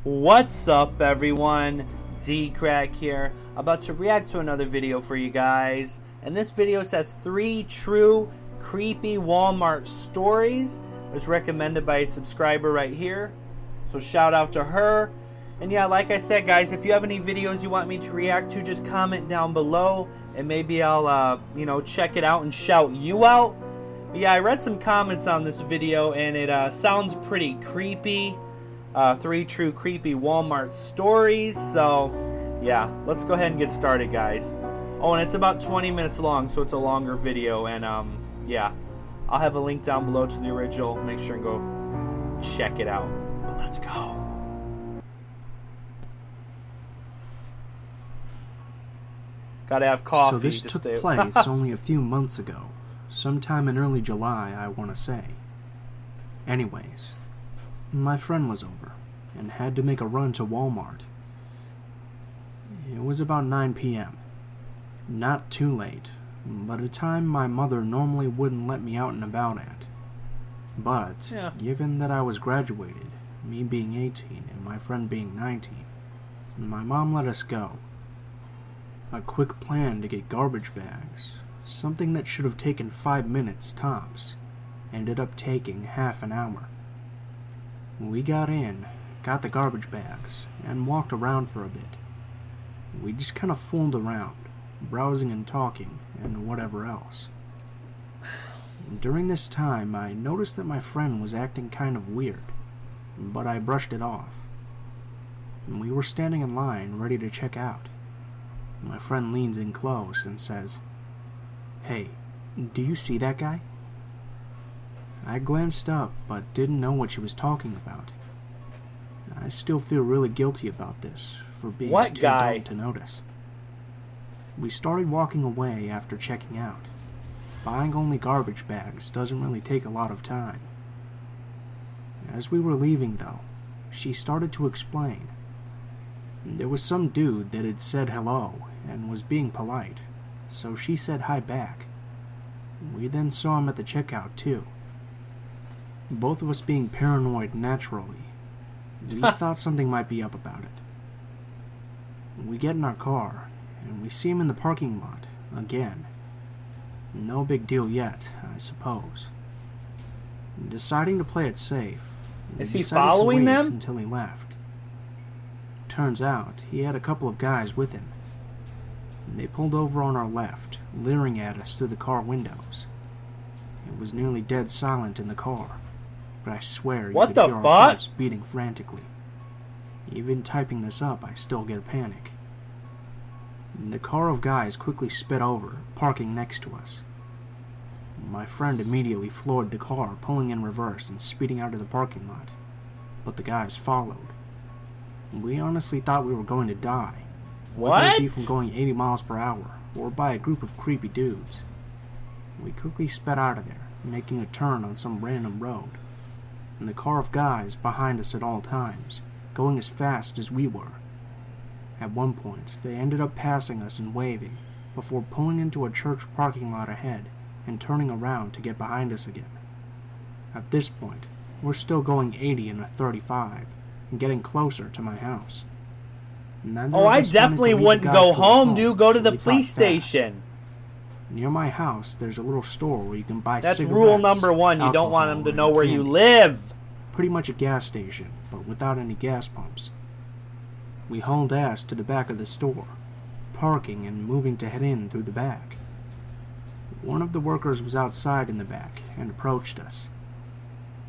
What's up, everyone? D-Crack here, about to react to another video for you guys. And this video says 3 true creepy Walmart stories. It was recommended by a subscriber right here, so shout out to her. And yeah, like I said, guys, if you have any videos you want me to react to, just comment down below and maybe I'll check it out and shout you out. But yeah, I read some comments on this video and it sounds pretty creepy. 3 true creepy Walmart stories. So yeah, let's go ahead and get started, guys. Oh, and it's about 20 minutes long, so it's a longer video. And yeah, I'll have a link down below to the original. Make sure and go check it out. But let's go. Gotta have coffee. So this took place only a few months ago, sometime in early July, I want to say. Anyways, my friend was over and had to make a run to Walmart. It was about 9 p.m. Not too late, but a time my mother normally wouldn't let me out and about at. But, given that I was graduated, me being 18 and my friend being 19, my mom let us go. A quick plan to get garbage bags, something that should have taken 5 minutes tops, ended up taking half an hour. We got in, got the garbage bags, and walked around for a bit. We just kind of fooled around, browsing and talking, and whatever else. During this time, I noticed that my friend was acting kind of weird, but I brushed it off. We were standing in line, ready to check out. My friend leans in close and says, "Hey, do you see that guy?" I glanced up, but didn't know what she was talking about. I still feel really guilty about this, for being too dumb to notice. We started walking away after checking out. Buying only garbage bags doesn't really take a lot of time. As we were leaving, though, she started to explain. There was some dude that had said hello and was being polite, so she said hi back. We then saw him at the checkout too. Both of us being paranoid naturally, we thought something might be up about it. We get in our car, and we see him in the parking lot again. No big deal yet, I suppose. Deciding to play it safe, is he following them? Until he left. Turns out, he had a couple of guys with him. They pulled over on our left, leering at us through the car windows. It was nearly dead silent in the car, but I swear you could hear our hearts beating frantically. Even typing this up, I still get a panic. The car of guys quickly sped over, parking next to us. My friend immediately floored the car, pulling in reverse and speeding out of the parking lot, but the guys followed. We honestly thought we were going to die. Whether it be from going 80 miles per hour, or by a group of creepy dudes. We quickly sped out of there, making a turn on some random road, and the car of guys behind us at all times, going as fast as we were. At one point, they ended up passing us and waving, before pulling into a church parking lot ahead, and turning around to get behind us again. At this point, we're still going 80 in a 35, and getting closer to my house. Oh, I definitely wouldn't go home, dude. Go to the police station. Near my house, there's a little store where you can buy cigarettes. That's rule number 1. You don't want them to know where you live. Pretty much a gas station, but without any gas pumps. We hauled ass to the back of the store, parking and moving to head in through the back. One of the workers was outside in the back and approached us.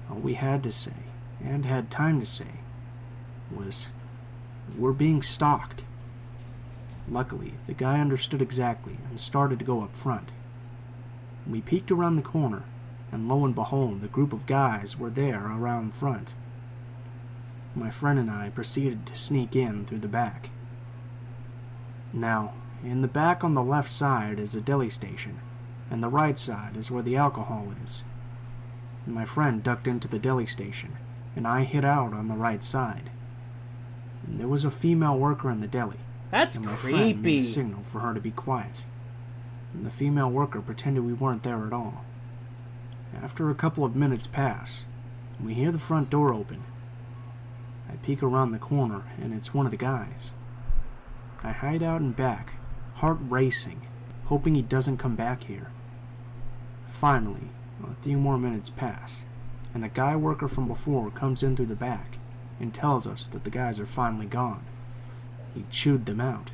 All we had to say, and had time to say, was, "We're being stalked." Luckily, the guy understood exactly and started to go up front. We peeked around the corner, and lo and behold, the group of guys were there around front. My friend and I proceeded to sneak in through the back. Now, in the back on the left side is a deli station, and the right side is where the alcohol is. My friend ducked into the deli station, and I hid out on the right side. There was a female worker in the deli. That's and my creepy. Friend made a signal for her to be quiet. And the female worker pretended we weren't there at all. After a couple of minutes pass, we hear the front door open. I peek around the corner, and it's one of the guys. I hide out in back, heart racing, hoping he doesn't come back here. Finally, a few more minutes pass, and the guy worker from before comes in through the back and tells us that the guys are finally gone. He chewed them out.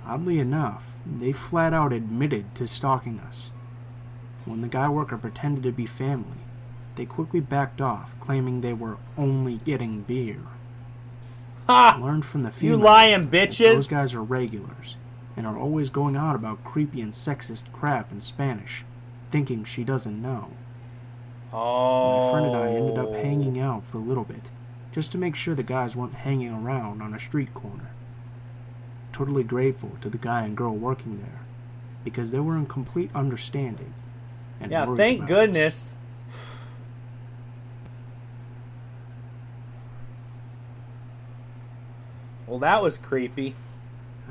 Oddly enough, they flat out admitted to stalking us. When the guy worker pretended to be family, they quickly backed off, claiming they were only getting beer. Ha! I learned from the You female lying that bitches! those guys are regulars, and are always going on about creepy and sexist crap in Spanish, thinking she doesn't know. Oh. My friend and I ended up hanging out for a little bit, just to make sure the guys weren't hanging around on a street corner. Totally grateful to the guy and girl working there, because they were in complete understanding. And Yeah, worried thank about goodness. Well, that was creepy. us.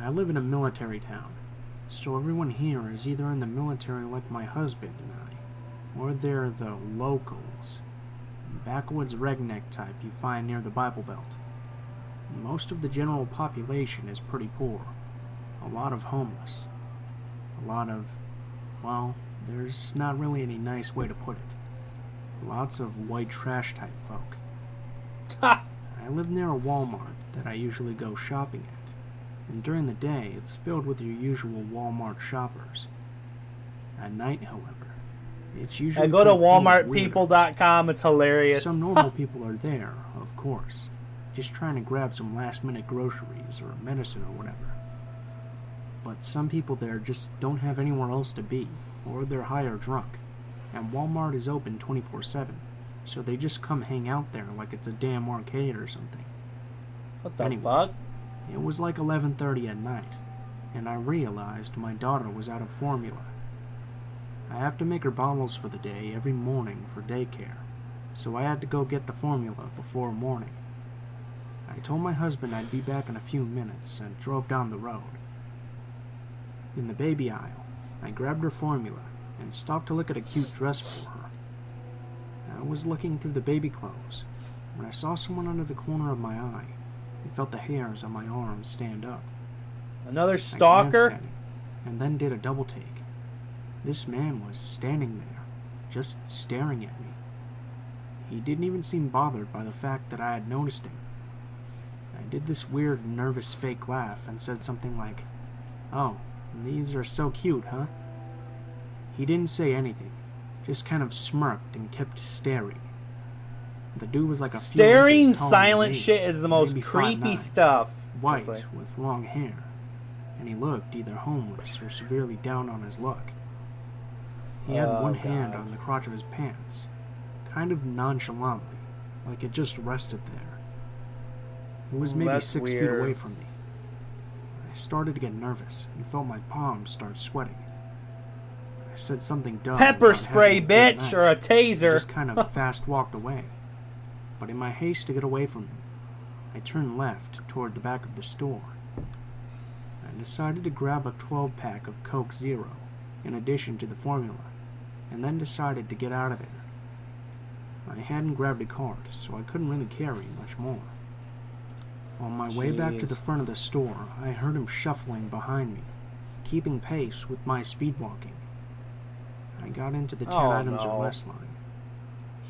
I live in a military town, so everyone here is either in the military like my husband and I, or they're the locals, backwoods redneck type you find near the Bible Belt. Most of the general population is pretty poor. A lot of homeless. A lot of, well, there's not really any nice way to put it. Lots of white trash type folk. Ha! I live near a Walmart that I usually go shopping at, and during the day it's filled with your usual Walmart shoppers. At night, however, it's usually I go to pretty full of weirdos. walmartpeople.com. It's hilarious. Some normal people are there, of course, just trying to grab some last-minute groceries or medicine or whatever. But some people there just don't have anywhere else to be, or they're high or drunk, and Walmart is open 24/7, so they just come hang out there like it's a damn arcade or something. What the Anyway. fuck? It was like 11:30 at night, and I realized my daughter was out of formula. I have to make her bottles for the day every morning for daycare, so I had to go get the formula before morning. I told my husband I'd be back in a few minutes and drove down the road. In the baby aisle, I grabbed her formula and stopped to look at a cute dress for her. I was looking through the baby clothes when I saw someone under the corner of my eye and felt the hairs on my arms stand up. Another I glanced stalker? at him and then did a double take. This man was standing there, just staring at me. He didn't even seem bothered by the fact that I had noticed him. I did this weird, nervous fake laugh and said something like, "Oh, these are so cute, huh?" He didn't say anything, just kind of smirked and kept staring. The dude was like a few Staring inches taller than silent me, shit is the most maybe creepy 5'9", stuff. white Honestly. with long hair, and he looked either homeless or severely down on his luck. He had Oh, one hand God. on the crotch of his pants, kind of nonchalantly, like it just rested there. He was Ooh, maybe that's 6 feet weird. away from me. I started to get nervous and felt my palms start sweating. I said something dumb. Pepper about spray, having a good bitch, night, or a and taser. just kind of fast walked away. But in my haste to get away from him, I turned left toward the back of the store. I decided to grab a 12-pack of Coke Zero, in addition to the formula, and then decided to get out of there. I hadn't grabbed a cart, so I couldn't really carry much more. On my way back to the Jeez. front of the store, I heard him shuffling behind me, keeping pace with my speed walking. I got into the 10 Oh, items no. or less line.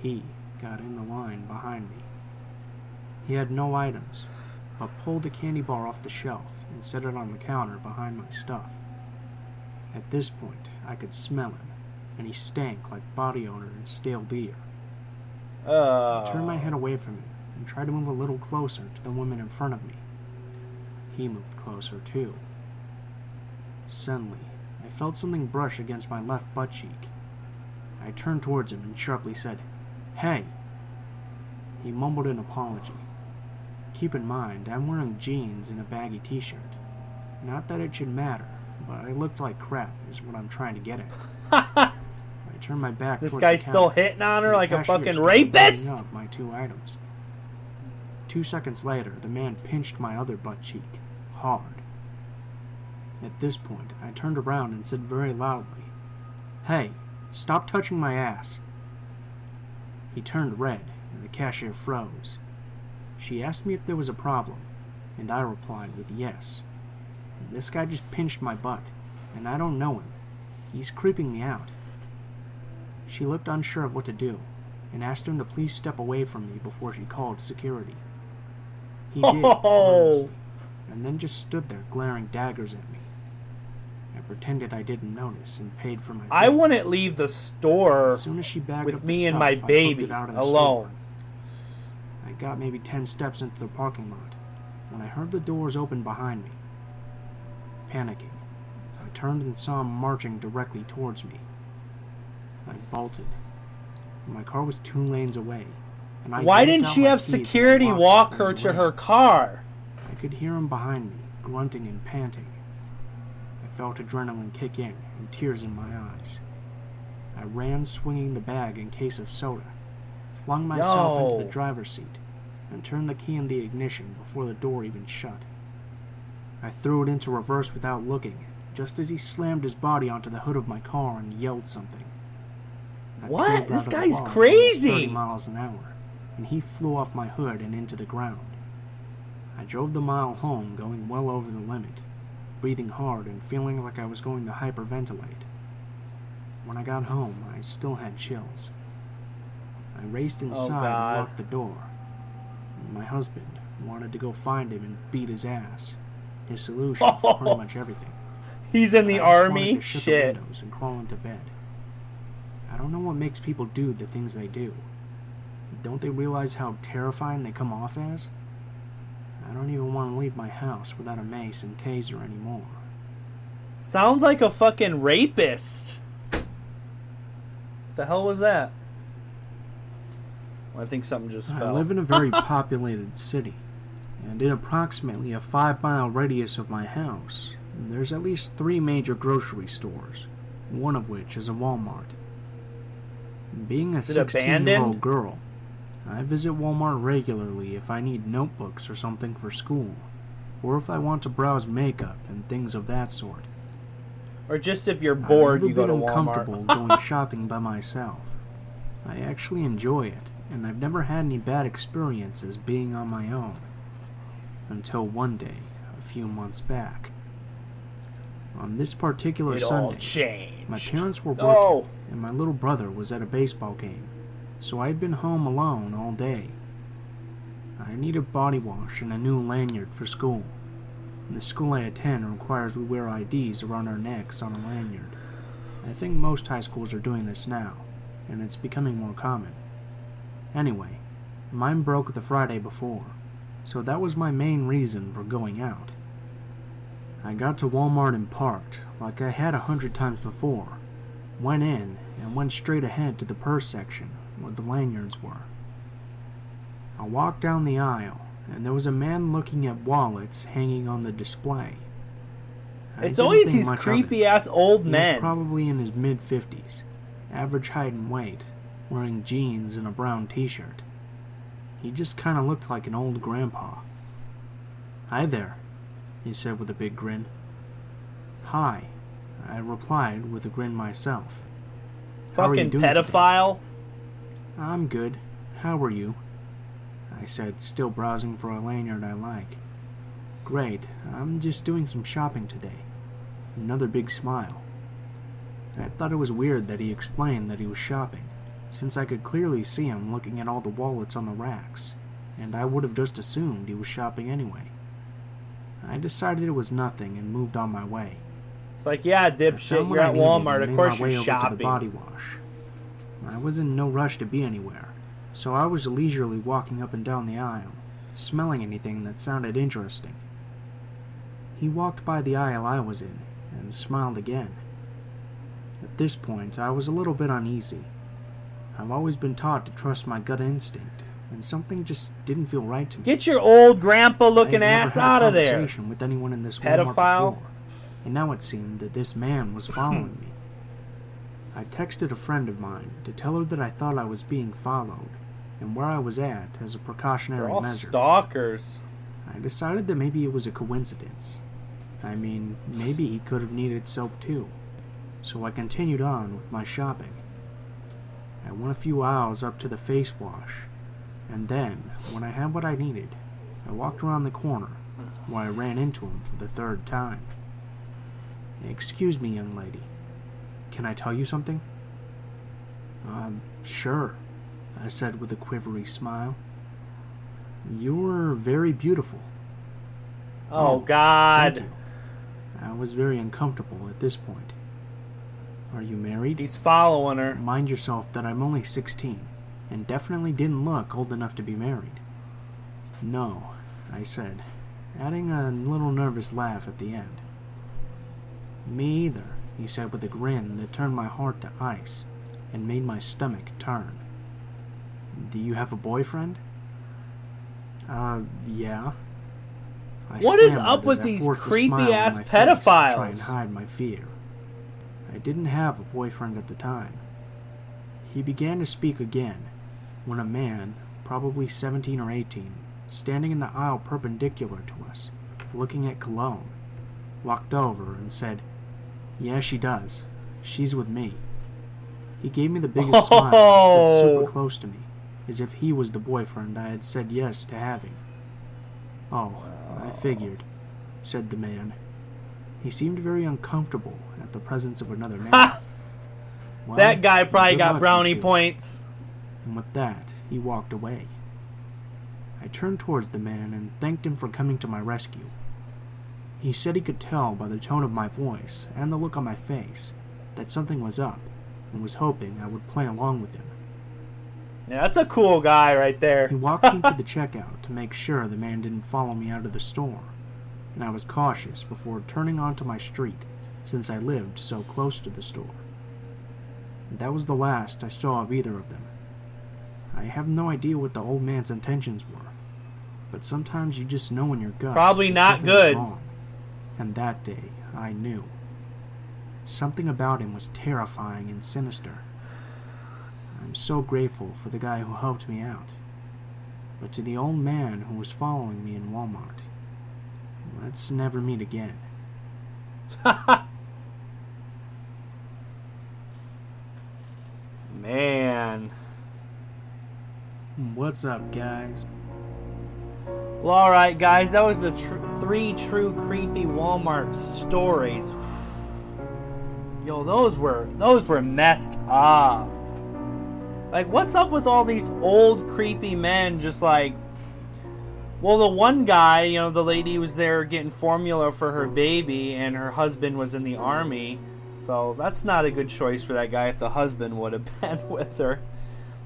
He got in the line behind me. He had no items, but pulled a candy bar off the shelf and set it on the counter behind my stuff. At this point, I could smell him, and he stank like body odor and stale beer. I turned my head away from him and tried to move a little closer to the woman in front of me. He moved closer too. Suddenly, I felt something brush against my left butt cheek. I turned towards him and sharply said, "Hey!" He mumbled an apology. Keep in mind, I'm wearing jeans and a baggy t-shirt. Not that it should matter, but I looked like crap is what I'm trying to get at. I turned my back This towards guy's the still counter, hitting on her and the like a cashier fucking started rapist? lining up my 2 items. 2 seconds later, the man pinched my other butt cheek, hard. At this point, I turned around and said very loudly, "Hey, stop touching my ass." He turned red, and the cashier froze. She asked me if there was a problem, and I replied with yes. And this guy just pinched my butt, and I don't know him. He's creeping me out. She looked unsure of what to do, and asked him to please step away from me before she called security. He did, honestly, and then just stood there glaring daggers at me. I pretended I didn't notice and paid for my food. I wouldn't leave the store As soon as she backed with up the me and stuff, my I booked baby it out of the alone. store. I got maybe 10 steps into the parking lot when I heard the doors open behind me. Panicking, I turned and saw him marching directly towards me. I bolted. My car was 2 lanes away, and I Why yanked didn't out she my have keys and security walked walk out her of the to lane. her car? I could hear him behind me, grunting and panting. I felt adrenaline kick in and tears in my eyes. I ran swinging the bag and case of soda, flung myself into Yo. the driver's seat, and turned the key in the ignition before the door even shut. I threw it into reverse without looking, just as he slammed his body onto the hood of my car and yelled something. I What? pulled out This of the guy's bar at crazy. 30 miles an hour, and he flew off my hood and into the ground. I drove the mile home, going well over the limit, breathing hard and feeling like I was going to hyperventilate. When I got home, I still had chills. I raced inside and God. locked the door. My husband wanted to go find him and beat his ass. His solution for pretty much everything. He's in the I just wanted army? to shut Shit. the windows and crawl into bed. I don't know what makes people do the things they do. Don't they realize how terrifying they come off as? I don't even want to leave my house without a mace and taser anymore. Sounds like a fucking rapist. The hell was that? I think something just I fell. live in a very populated city, and in approximately a 5-mile radius of my house, there's at least 3 major grocery stores, one of which is a Walmart. Being a Is it 16-year-old abandoned? girl, I visit Walmart regularly if I need notebooks or something for school, or if I want to browse makeup and things of that sort. Or just if you're bored, I've you go to never been uncomfortable Walmart. going shopping by myself. I actually enjoy it, and I've never had any bad experiences being on my own. Until one day, a few months back. On this particular It all Sunday, changed. my parents were working, No. and my little brother was at a baseball game, so I had been home alone all day. I needed body wash and a new lanyard for school. And the school I attend requires we wear IDs around our necks on a lanyard. I think most high schools are doing this now, and it's becoming more common. Anyway, mine broke the Friday before, so that was my main reason for going out. I got to Walmart and parked, like I had 100 times before, went in, and went straight ahead to the purse section, where the lanyards were. I walked down the aisle, and there was a man looking at wallets hanging on the display. I It's didn't always think these much of it. creepy ass old He was men. probably in his mid-50s, average height and weight, wearing jeans and a brown t-shirt. He just kind of looked like an old grandpa. "Hi there," he said with a big grin. "Hi," I replied with a grin myself. "How are you Fucking doing today?" pedophile. "I'm good. How are you?" I said, still browsing for a lanyard I like. "Great. I'm just doing some shopping today." Another big smile. I thought it was weird that he explained that he was shopping, since I could clearly see him looking at all the wallets on the racks, and I would have just assumed he was shopping anyway. I decided it was nothing and moved on my way. It's like, yeah, I dipshit, found what you're I at needed Walmart. and Of made course my way you're over to the shopping. body wash. I was in no rush to be anywhere, so I was leisurely walking up and down the aisle, smelling anything that sounded interesting. He walked by the aisle I was in, and smiled again. At this point, I was a little bit uneasy. I've always been taught to trust my gut instinct, and something just didn't feel right to me. Get your old grandpa looking I had ass never had out a of there. conversation with anyone in this Walmart Pedophile. before, and now it seemed that this man was following me. I texted a friend of mine to tell her that I thought I was being followed, and where I was at as a They're precautionary all measure. stalkers. I decided that maybe it was a coincidence. I mean, maybe he could have needed soap too. So I continued on with my shopping. I went a few aisles up to the face wash, And then, when I had what I needed, I walked around the corner, where I ran into him for the third time. "Excuse me, young lady. Can I tell you something?" Sure," I said with a quivery smile. "You're very beautiful." Oh, God. Thank you." I was very uncomfortable at this point. "Are you married?" He's following her. "Mind yourself that I'm only 16, and definitely didn't look old enough to be married." "No," I said, adding a little nervous laugh at the end. "Me either," he said with a grin that turned my heart to ice and made my stomach turn. "Do you have a boyfriend?" Yeah." What is stammered up as with I these forced a smile on creepy-ass my face to try and pedophiles? hide my fear. I didn't have a boyfriend at the time. He began to speak again, when a man, probably 17 or 18, standing in the aisle perpendicular to us, looking at Cologne, walked over and said, "Yeah, she does. She's with me." He gave me the biggest smile and stood super close to me, as if he was the boyfriend I had said yes to having. "Oh, I figured," said the man. He seemed very uncomfortable at the presence of another man. Well, That guy probably good got luck, brownie you two. points. And with that, he walked away. I turned towards the man and thanked him for coming to my rescue. He said he could tell by the tone of my voice and the look on my face that something was up, and was hoping I would play along with him. Yeah, that's a cool guy right there. He walked me to the checkout to make sure the man didn't follow me out of the store, and I was cautious before turning onto my street, since I lived so close to the store. That was the last I saw of either of them. I have no idea what the old man's intentions were, but sometimes you just know in your gut. Probably that not something is good. wrong. And that day, I knew. Something about him was terrifying and sinister. I'm so grateful for the guy who helped me out. But to the old man who was following me in Walmart, let's never meet again. Man. What's up, guys? Well, alright, guys. That was the 3 true creepy Walmart stories. Yo, those were messed up. Like, what's up with all these old creepy men just like... Well, the one guy, you know, the lady was there getting formula for her baby, and her husband was in the army. So that's not a good choice for that guy if the husband would have been with her.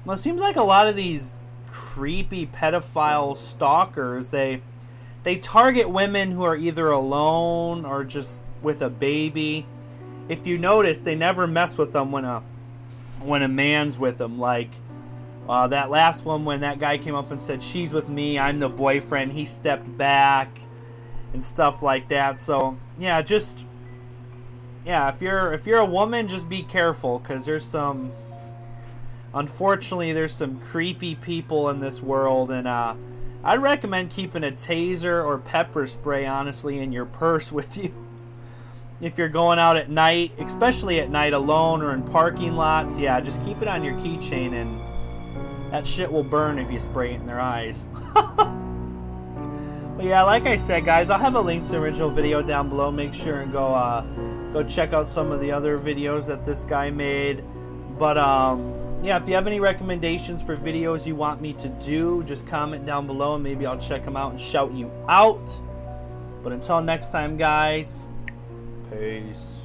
Well, it seems like a lot of these creepy pedophile stalkers, they target women who are either alone or just with a baby. If you notice, they never mess with them when a man's with them. Like that last one, when that guy came up and said, "She's with me, I'm the boyfriend," he stepped back and stuff like that. So yeah, if you're a woman, just be careful, because unfortunately there's some creepy people in this world, and I'd recommend keeping a taser or pepper spray, honestly, in your purse with you. If you're going out at night, especially at night alone or in parking lots, yeah, just keep it on your keychain, and that shit will burn if you spray it in their eyes. But yeah, like I said, guys, I'll have a link to the original video down below. Make sure and go check out some of the other videos that this guy made. But yeah, if you have any recommendations for videos you want me to do, just comment down below and maybe I'll check them out and shout you out. But until next time, guys, peace.